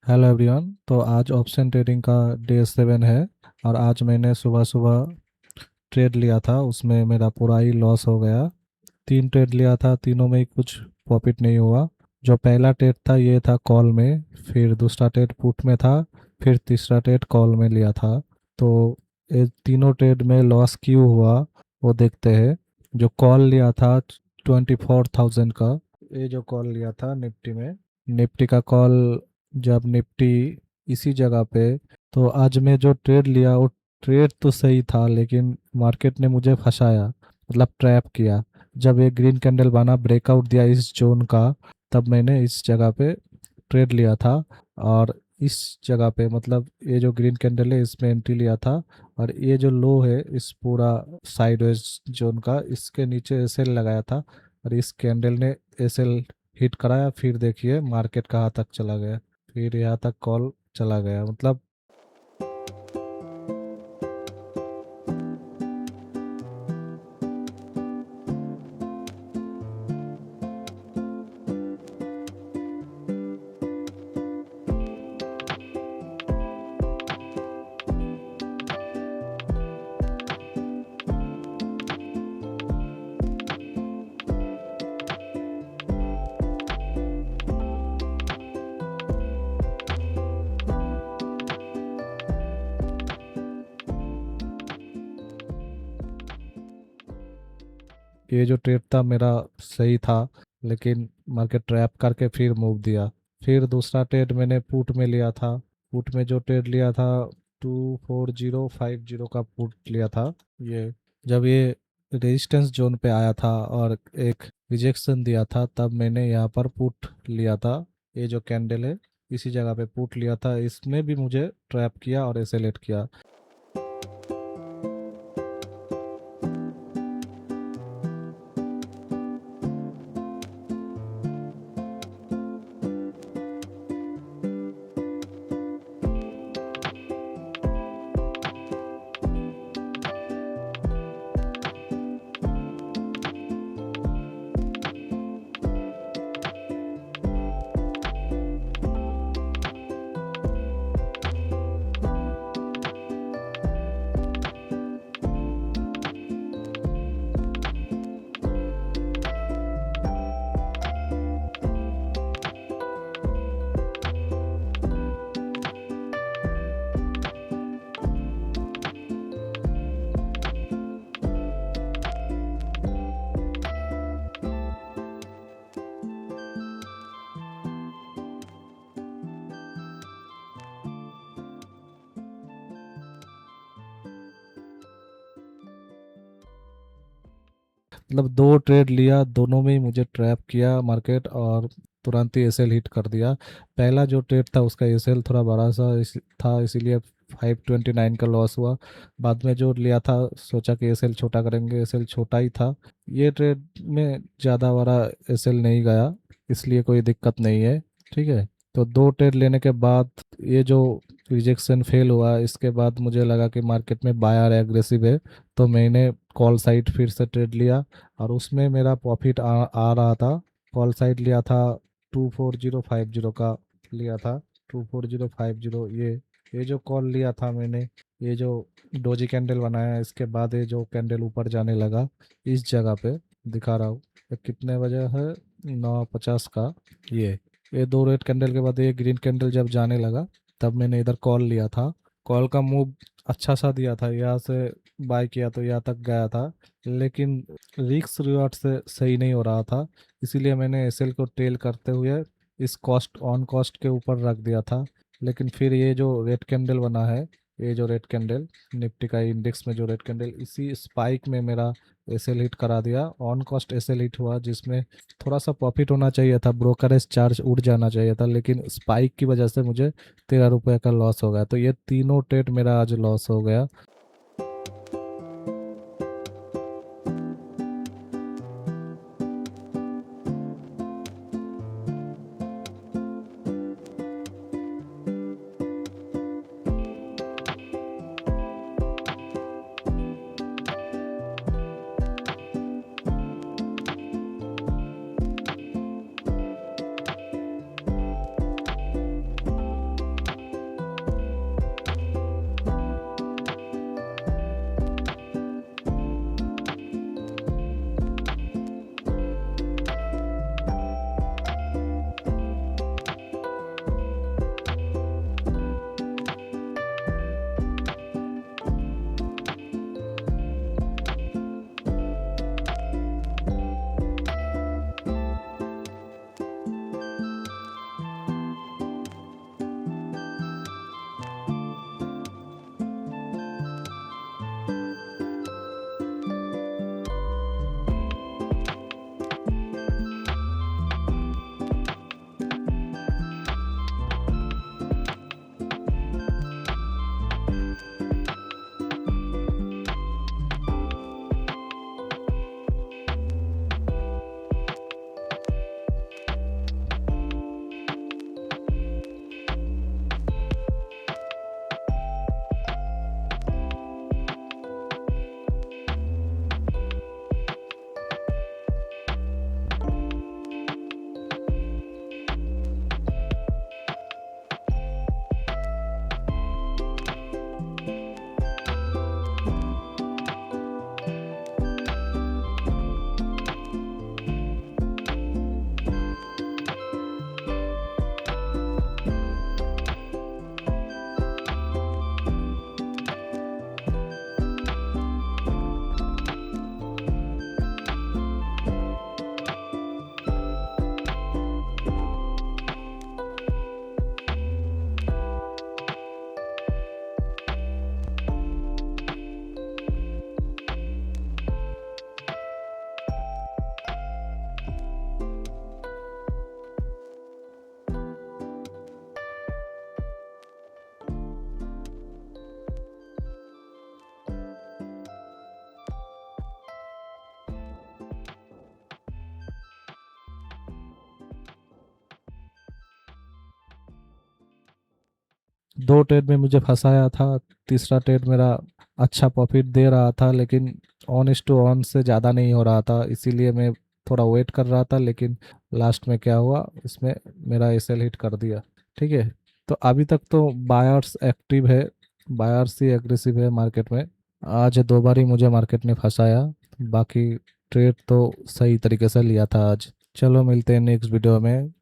Hello everyone. तो आज option trading का डे 7 है। और आज मैंने सुबह सुबह ट्रेड लिया था, उसमें मेरा पूरा ही लॉस हो गया। 3 ट्रेड लिया था, तीनों में ही कुछ प्रॉफिट नहीं हुआ। जो पहला ट्रेड था ये था कॉल में, फिर दूसरा ट्रेड पुट में था, फिर तीसरा ट्रेड कॉल में लिया था। तो ये तीनों ट्रेड में लॉस क्यों हुआ वो देखते हैं। जो कॉल लिया था 24,000 का, ये जो कॉल लिया था निफ्टी में, निफ्टी का कॉल, जब निफ्टी इसी जगह पे, तो आज मैं जो ट्रेड लिया वो ट्रेड तो सही था, लेकिन मार्केट ने मुझे फंसाया, मतलब ट्रैप किया। जब ये ग्रीन कैंडल बना, ब्रेकआउट दिया इस जोन का, तब मैंने इस जगह पे ट्रेड लिया था। और इस जगह पे, मतलब ये जो ग्रीन कैंडल है इसमें एंट्री लिया था। और ये जो लो है इस पूरा साइडवेज जोन का, इसके नीचे एसएल लगाया था। और इस कैंडल ने एसएल हिट कराया, फिर देखिए मार्केट कहाँ तक चला गया। फिर यहाँ तक कॉल चला गया, मतलब ये जो ट्रेड था मेरा सही था, लेकिन मार्केट ट्रैप करके फिर मूव दिया। फिर दूसरा ट्रेड मैंने पुट में लिया था। पुट में जो ट्रेड लिया था 24050 का पुट लिया था। ये जब ये रेजिस्टेंस जोन पे आया था और एक रिजेक्शन दिया था, तब मैंने यहाँ पर पुट लिया था। ये जो कैंडल है इसी जगह पे पुट लिया था, इसमें भी मुझे ट्रैप किया और एसेलेट किया। मतलब 2 ट्रेड लिया, दोनों में ही मुझे ट्रैप किया मार्केट, और तुरंत ही एसएल हिट कर दिया। पहला जो ट्रेड था उसका एसएल थोड़ा बड़ा सा था, इसीलिए 529 का लॉस हुआ। बाद में जो लिया था सोचा कि एसएल छोटा करेंगे, एसएल छोटा ही था। ये ट्रेड में ज़्यादा बड़ा एसएल नहीं गया, इसलिए कोई दिक्कत नहीं है। ठीक है। तो 2 ट्रेड लेने के बाद ये जो रिजेक्शन फेल हुआ, इसके बाद मुझे लगा कि मार्केट में बायर एग्रेसिव है, तो मैंने कॉल साइड फिर से ट्रेड लिया। और उसमें मेरा प्रॉफिट आ रहा था। कॉल साइड लिया था 24050 का लिया था। 24050, ये जो कॉल लिया था मैंने, ये जो डोजी कैंडल बनाया, इसके बाद ये जो कैंडल ऊपर जाने लगा इस जगह पे, दिखा रहा हूँ ये कितने बजे है, 9:50 का। ये ये 2 रेड कैंडल के बाद ये ग्रीन कैंडल जब जाने लगा, तब मैंने इधर कॉल लिया था। कॉल का मूव अच्छा सा दिया था, यहाँ से बाय किया तो यहाँ तक गया था, लेकिन रिस्क रिवार्ड से सही नहीं हो रहा था। इसीलिए मैंने एसएल को टेल करते हुए इस कॉस्ट ऑन कॉस्ट के ऊपर रख दिया था। लेकिन फिर ये जो रेड कैंडल बना है, ये जो रेड कैंडल निफ्टी का इंडेक्स में जो रेड कैंडल, इसी स्पाइक में मेरा एसएल हिट करा दिया। ऑन कॉस्ट एसएल हिट हुआ, जिसमें थोड़ा सा प्रॉफिट होना चाहिए था, ब्रोकरेज चार्ज उड़ जाना चाहिए था, लेकिन स्पाइक की वजह से मुझे 13 रुपये का लॉस हो गया। तो ये तीनों ट्रेड मेरा आज लॉस हो गया। दो ट्रेड में मुझे फंसाया था, तीसरा ट्रेड मेरा अच्छा प्रॉफिट दे रहा था, लेकिन ऑन इस टू ऑन से ज़्यादा नहीं हो रहा था, इसीलिए मैं थोड़ा वेट कर रहा था। लेकिन लास्ट में क्या हुआ, इसमें मेरा एसएल हिट कर दिया। ठीक है, तो अभी तक तो बायर्स एक्टिव है, बायर्स ही एग्रेसिव है मार्केट में। आज दो बार ही मुझे मार्केट ने फंसाया, बाकी ट्रेड तो सही तरीके से लिया था आज। चलो मिलते हैं नेक्स्ट वीडियो में।